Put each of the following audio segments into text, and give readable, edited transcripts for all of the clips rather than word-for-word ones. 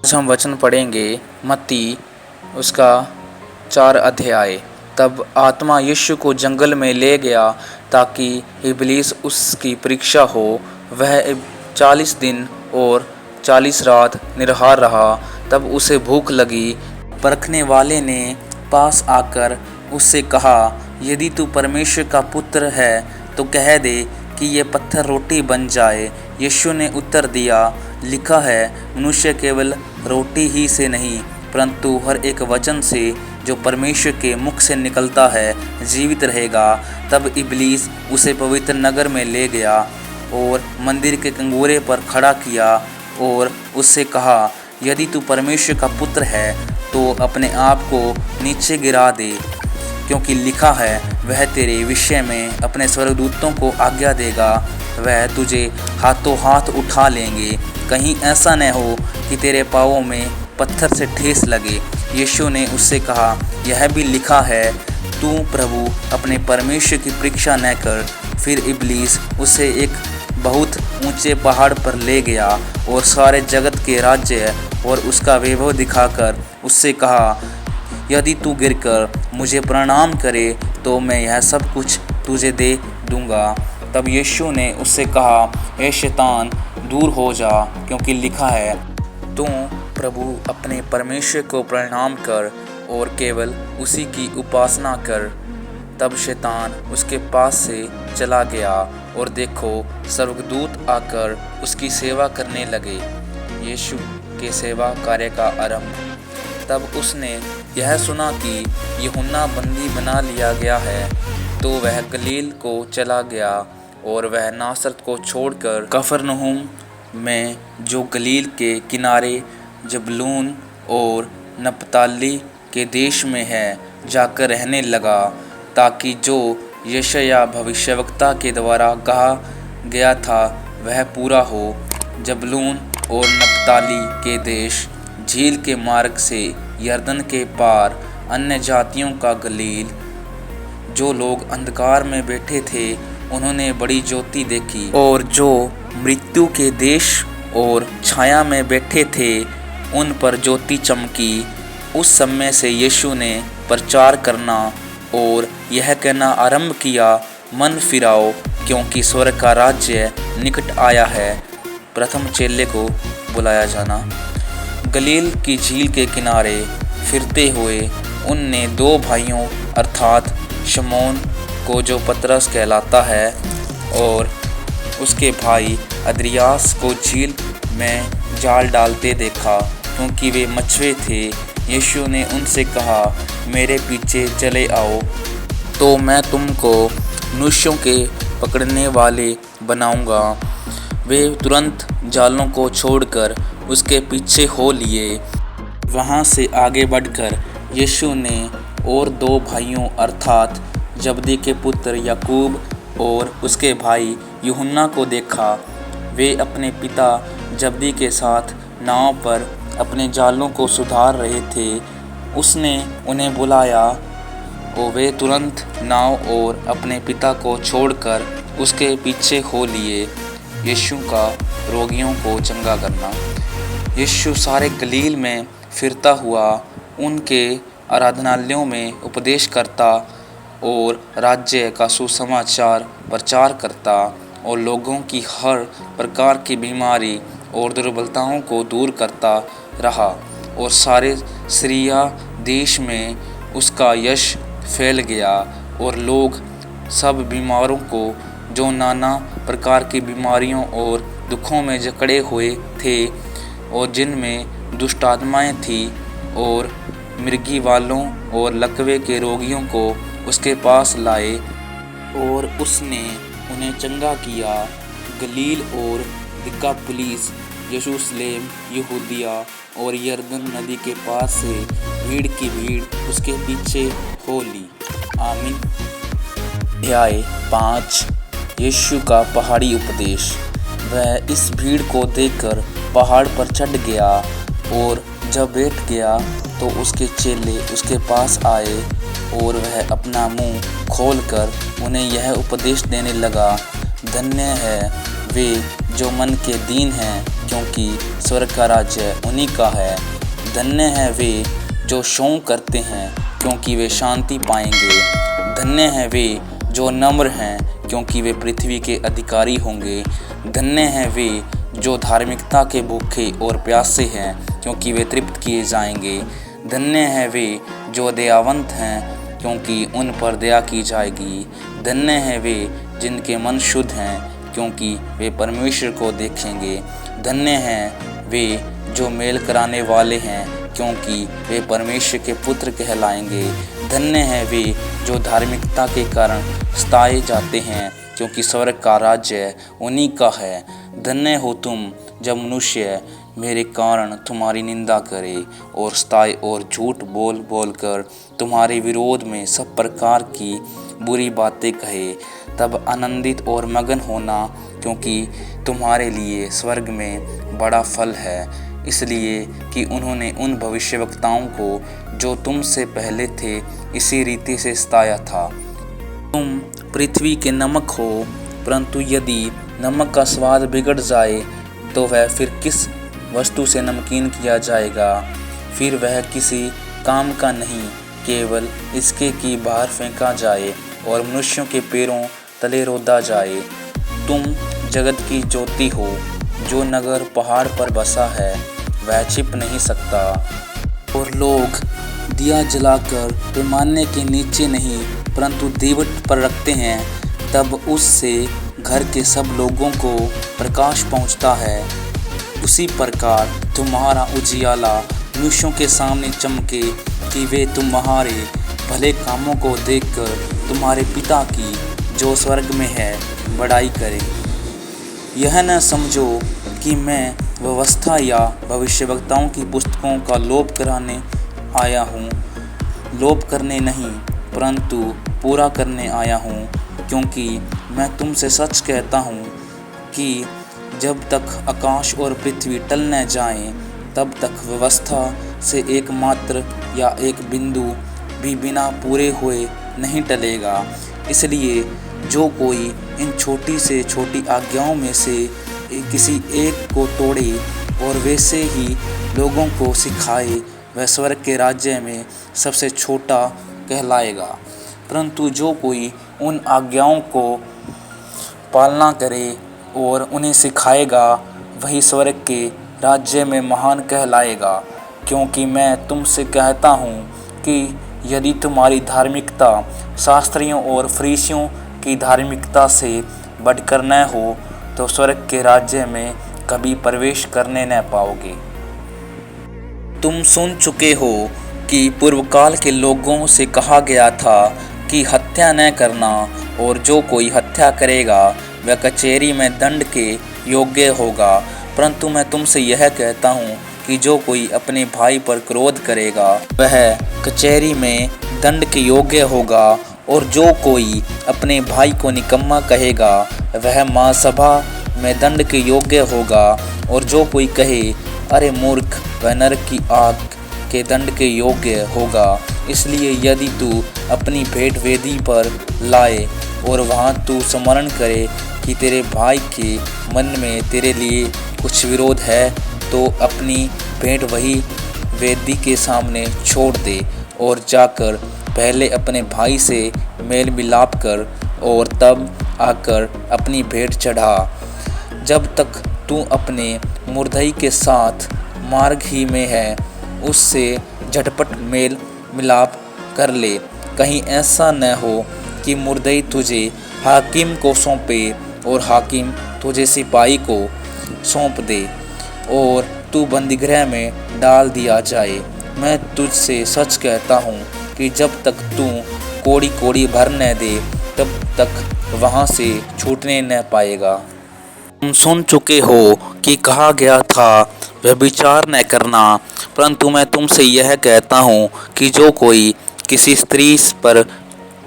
आज हम वचन पढ़ेंगे मत्ती उसका 4 अध्याय। तब आत्मा यीशु को जंगल में ले गया ताकि इबलीस उसकी परीक्षा हो। वह 40 दिन और 40 रात निराहार रहा। तब उसे भूख लगी। परखने वाले ने पास आकर उससे कहा, यदि तू परमेश्वर का पुत्र है तो कह दे कि ये पत्थर रोटी बन जाए। यीशु ने उत्तर दिया, लिखा है, मनुष्य केवल रोटी ही से नहीं परंतु हर एक वचन से जो परमेश्वर के मुख से निकलता है जीवित रहेगा। तब इबलीस उसे पवित्र नगर में ले गया और मंदिर के कंगोरे पर खड़ा किया और उससे कहा, यदि तू परमेश्वर का पुत्र है तो अपने आप को नीचे गिरा दे, क्योंकि लिखा है, वह तेरे विषय में अपने स्वर्गदूतों को आज्ञा देगा, वह तुझे हाथों हाथ उठा लेंगे, कहीं ऐसा न हो कि तेरे पाँवों में पत्थर से ठेस लगे। यीशु ने उससे कहा, यह भी लिखा है, तू प्रभु अपने परमेश्वर की परीक्षा न कर। फिर इबलीस उसे एक बहुत ऊंचे पहाड़ पर ले गया और सारे जगत के राज्य और उसका वैभव दिखाकर उससे कहा, यदि तू गिरकर मुझे प्रणाम करे तो मैं यह सब कुछ तुझे दे दूंगा। तब यीशु ने उससे कहा, ए शैतान, दूर हो जा, क्योंकि लिखा है, तू प्रभु अपने परमेश्वर को प्रणाम कर और केवल उसी की उपासना कर। तब शैतान उसके पास से चला गया और देखो, स्वर्गदूत आकर उसकी सेवा करने लगे। यीशु के सेवा कार्य का आरंभ। तब उसने यह सुना कि यूहन्ना बंदी बना लिया गया है, तो वह गलील को चला गया और वह नासरत को छोड़कर कफरनहूम में, जो गलील के किनारे जबूलून और नप्ताली के देश में है, जाकर रहने लगा, ताकि जो यशायाह भविष्यवक्ता के द्वारा कहा गया था वह पूरा हो। जबूलून और नप्ताली के देश, झील के मार्ग से यरदन के पार, अन्य जातियों का गलील। जो लोग अंधकार में बैठे थे उन्होंने बड़ी ज्योति देखी, और जो मृत्यु के देश और छाया में बैठे थे उन पर ज्योति चमकी। उस समय से यीशु ने प्रचार करना और यह कहना आरंभ किया, मन फिराओ, क्योंकि स्वर्ग का राज्य निकट आया है। प्रथम चेले को बुलाया जाना। गलील की झील के किनारे फिरते हुए उनने दो भाइयों अर्थात शमौन को, जो पतरस कहलाता है, और उसके भाई अद्रियास को झील में जाल डालते देखा, क्योंकि वे मछुए थे। यीशु ने उनसे कहा, मेरे पीछे चले आओ तो मैं तुमको मनुष्यों के पकड़ने वाले बनाऊंगा। वे तुरंत जालों को छोड़कर उसके पीछे हो लिए। वहाँ से आगे बढ़कर यीशु ने और दो भाइयों अर्थात जबदी के पुत्र याकूब और उसके भाई यूहन्ना को देखा। वे अपने पिता जबदी के साथ नाव पर अपने जालों को सुधार रहे थे। उसने उन्हें बुलाया और वे तुरंत नाव और अपने पिता को छोड़कर उसके पीछे हो लिए। यीशु का रोगियों को चंगा करना। यीशु सारे गलील में फिरता हुआ उनके आराधनालयों में उपदेश करता और राज्य का सुसमाचार प्रचार करता और लोगों की हर प्रकार की बीमारी और दुर्बलताओं को दूर करता रहा, और सारे सीरिया देश में उसका यश फैल गया। और लोग सब बीमारों को, जो नाना प्रकार की बीमारियों और दुखों में जकड़े हुए थे और जिनमें दुष्ट आत्माएं थी, और मिर्गी वालों और लकवे के रोगियों को उसके पास लाए, और उसने उन्हें चंगा किया। गलील और दिकापुलिस, यरूशलेम, यहूदिया और यरदन नदी के पास से भीड़ की भीड़ उसके पीछे हो ली। आमीन। अध्याय 5। यीशु का पहाड़ी उपदेश। वह इस भीड़ को देखकर पहाड़ पर चढ़ गया, और जब बैठ गया तो उसके चेले उसके पास आए, और वह अपना मुंह खोलकर उन्हें यह उपदेश देने लगा, धन्य है वे जो मन के दीन हैं, क्योंकि स्वर्ग का राज्य उन्हीं का है। धन्य हैं वे जो शोक करते हैं, क्योंकि वे शांति पाएंगे। धन्य हैं वे जो नम्र हैं, क्योंकि वे पृथ्वी के अधिकारी होंगे। धन्य हैं वे जो धार्मिकता के भूखे और प्यासे हैं, क्योंकि वे तृप्त किए जाएंगे। धन्य हैं वे जो दयावंत हैं, क्योंकि उन पर दया की जाएगी। धन्य हैं वे जिनके मन शुद्ध हैं, क्योंकि वे परमेश्वर को देखेंगे। धन्य हैं वे जो मेल कराने वाले हैं, क्योंकि वे परमेश्वर के पुत्र कहलाएंगे। धन्य हैं वे जो धार्मिकता के कारण सताए जाते हैं, क्योंकि स्वर्ग का राज्य उन्हीं का है। धन्य हो तुम जब मनुष्य मेरे कारण तुम्हारी निंदा करे और सताए और झूठ बोल बोल कर तुम्हारे विरोध में सब प्रकार की बुरी बातें कहे। तब आनंदित और मगन होना, क्योंकि तुम्हारे लिए स्वर्ग में बड़ा फल है, इसलिए कि उन्होंने उन भविष्यवक्ताओं को जो तुमसे पहले थे इसी रीति से सताया था। तुम पृथ्वी के नमक हो, परंतु यदि नमक का स्वाद बिगड़ जाए तो वह फिर किस वस्तु से नमकीन किया जाएगा? फिर वह किसी काम का नहीं, केवल इसके कि बाहर फेंका जाए और मनुष्यों के पैरों तले रौंदा जाए। तुम जगत की ज्योति हो। जो नगर पहाड़ पर बसा है वह छिप नहीं सकता, और लोग दिया जलाकर पैमाने के नीचे नहीं परंतु दीवट पर रखते हैं, तब उससे घर के सब लोगों को प्रकाश पहुंचता है। उसी प्रकार तुम्हारा उजियाला मनुष्यों के सामने चमके, कि वे तुम्हारे भले कामों को देखकर तुम्हारे पिता की जो स्वर्ग में है बड़ाई करें। यह न समझो कि मैं व्यवस्था या भविष्यवक्ताओं की पुस्तकों का लोप कराने आया हूँ। लोप करने नहीं, परंतु पूरा करने आया हूँ, क्योंकि मैं तुमसे सच कहता हूँ कि जब तक आकाश और पृथ्वी टल न जाएं, तब तक व्यवस्था से एकमात्र या एक बिंदु भी बिना पूरे हुए नहीं टलेगा। इसलिए जो कोई इन छोटी से छोटी आज्ञाओं में से किसी एक को तोड़े और वैसे ही लोगों को सिखाए, वह स्वर्ग के राज्य में सबसे छोटा कहलाएगा। परंतु जो कोई उन आज्ञाओं को पालना करे और उन्हें सिखाएगा, वही स्वर्ग के राज्य में महान कहलाएगा। क्योंकि मैं तुमसे कहता हूँ कि यदि तुम्हारी धार्मिकता शास्त्रियों और फरीसियों की धार्मिकता से बढ़कर न हो, तो स्वर्ग के राज्य में कभी प्रवेश करने न पाओगे। तुम सुन चुके हो कि पूर्वकाल के लोगों से कहा गया था कि हत्या न करना, और जो कोई हत्या करेगा वह कचहरी में दंड के योग्य होगा। परंतु मैं तुमसे यह कहता हूँ कि जो कोई अपने भाई पर क्रोध करेगा वह कचहरी में दंड के योग्य होगा, और जो कोई अपने भाई को निकम्मा कहेगा वह महासभा में दंड के योग्य होगा, और जो कोई कहे अरे मूर्ख, वह नरक की आग के दंड के योग्य होगा। इसलिए यदि तू अपनी भेंट वेदी पर लाए और वहाँ तू स्मरण करे कि तेरे भाई के मन में तेरे लिए कुछ विरोध है, तो अपनी भेंट वही वेदी के सामने छोड़ दे और जाकर पहले अपने भाई से मेल मिलाप कर और तब आकर अपनी भेंट चढ़ा। जब तक तू अपने मुर्दई के साथ मार्ग ही में है, उससे झटपट मेल मिलाप कर ले। कहीं ऐसा न हो कि मुर्दई तुझे हाकिम को सौंपे और हाकिम तुझे सिपाही को सौंप दे और तू बंदीगृह में डाल दिया जाए। मैं तुझसे सच कहता हूँ कि जब तक तू कोड़ी कोड़ी भर न दे, तब तक वहाँ से छूटने न पाएगा। तुम सुन चुके हो कि कहा गया था व्यभिचार न करना, परंतु मैं तुमसे यह कहता हूँ कि जो कोई किसी स्त्री पर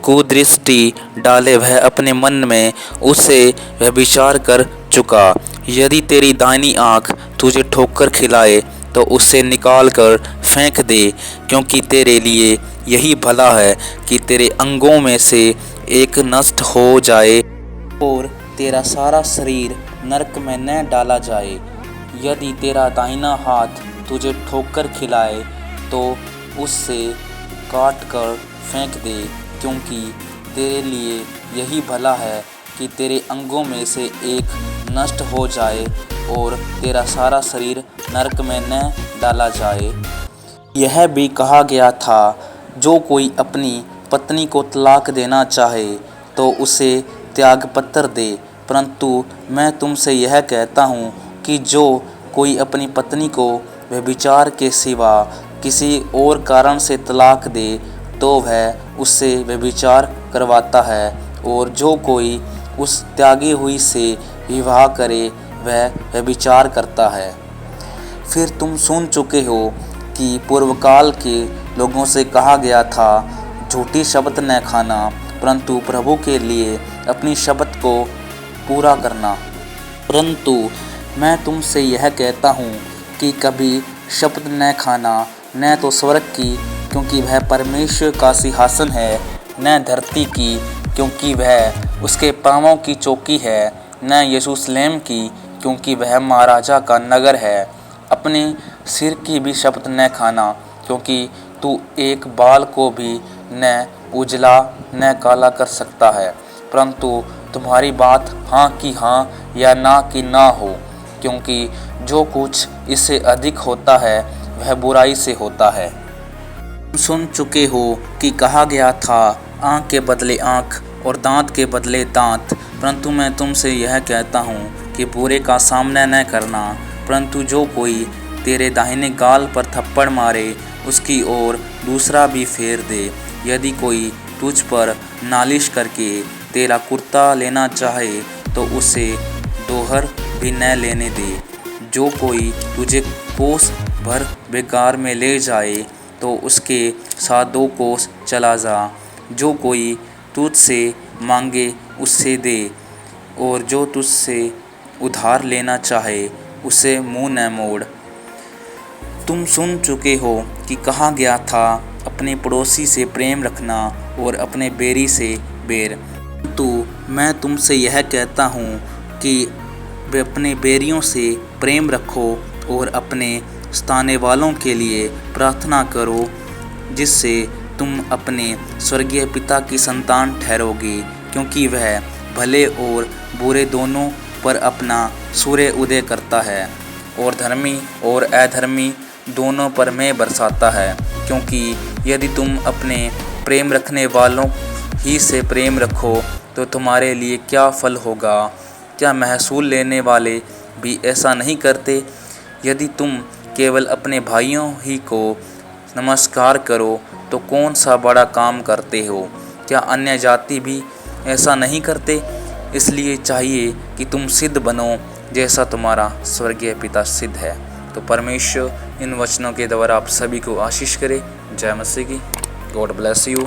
कुदृष्टि डाले वह अपने मन में उससे व्यभिचार कर चुका। यदि तेरी दाहिनी आँख तुझे ठोकर खिलाए तो उससे निकाल कर फेंक दे, क्योंकि तेरे लिए यही भला है कि तेरे अंगों में से एक नष्ट हो जाए और तेरा सारा शरीर नरक में न डाला जाए। यदि तेरा दाहिना हाथ तुझे ठोकर खिलाए तो उससे काट कर फेंक दे, क्योंकि तेरे लिए यही भला है कि तेरे अंगों में से एक नष्ट हो जाए और तेरा सारा शरीर नरक में न डाला जाए। यह भी कहा गया था, जो कोई अपनी पत्नी को तलाक देना चाहे तो उसे त्यागपत्र दे, परंतु मैं तुमसे यह कहता हूँ कि जो कोई अपनी पत्नी को व्यभिचार के सिवा किसी और कारण से तलाक दे तो वह उससे व्यभिचार करवाता है, और जो कोई उस त्यागी हुई से विवाह करे वह व्यभिचार करता है। फिर तुम सुन चुके हो कि पूर्वकाल के लोगों से कहा गया था, झूठी शपथ न खाना, परंतु प्रभु के लिए अपनी शपथ को पूरा करना। परंतु मैं तुमसे यह कहता हूँ कि कभी शपथ न खाना, न तो स्वर्ग की, क्योंकि वह परमेश्वर का सिंहासन है, न धरती की, क्योंकि वह उसके पाँवों की चौकी है, न यरूशलेम की, क्योंकि वह महाराजा का नगर है। अपने सिर की भी शपथ न खाना, क्योंकि तू एक बाल को भी न उजला न काला कर सकता है, परंतु तुम्हारी बात हाँ की हाँ या ना की ना हो, क्योंकि जो कुछ इससे अधिक होता है वह बुराई से होता है। सुन चुके हो कि कहा गया था, आँख के बदले आँख और दांत के बदले दांत, परंतु मैं तुमसे यह कहता हूँ कि बुरे का सामना न करना, परंतु जो कोई तेरे दाहिने गाल पर थप्पड़ मारे उसकी ओर दूसरा भी फेर दे। यदि कोई तुझ पर नालिश करके तेरा कुर्ता लेना चाहे तो उसे दोहर भी न लेने दे। जो कोई तुझे कोस भर बेकार में ले जाए तो उसके साथ 2 कोस चला जा। जो कोई तुझसे मांगे उससे दे, और जो तुझसे उधार लेना चाहे उसे मुँह न मोड़। तुम सुन चुके हो कि कहा गया था, अपने पड़ोसी से प्रेम रखना और अपने बैरी से बैर। तो मैं तुमसे यह कहता हूँ कि वे अपने बैरियों से प्रेम रखो और अपने सताने वालों के लिए प्रार्थना करो, जिससे तुम अपने स्वर्गीय पिता की संतान ठहरोगे, क्योंकि वह भले और बुरे दोनों पर अपना सूर्य उदय करता है और धर्मी और अधर्मी दोनों पर मेघ बरसाता है। क्योंकि यदि तुम अपने प्रेम रखने वालों ही से प्रेम रखो तो तुम्हारे लिए क्या फल होगा? क्या महसूल लेने वाले भी ऐसा नहीं करते? यदि तुम केवल अपने भाइयों ही को नमस्कार करो तो कौन सा बड़ा काम करते हो? क्या अन्य जाति भी ऐसा नहीं करते? इसलिए चाहिए कि तुम सिद्ध बनो जैसा तुम्हारा स्वर्गीय पिता सिद्ध है। तो परमेश्वर इन वचनों के द्वारा आप सभी को आशीष करे। जय मसीह की। God bless you.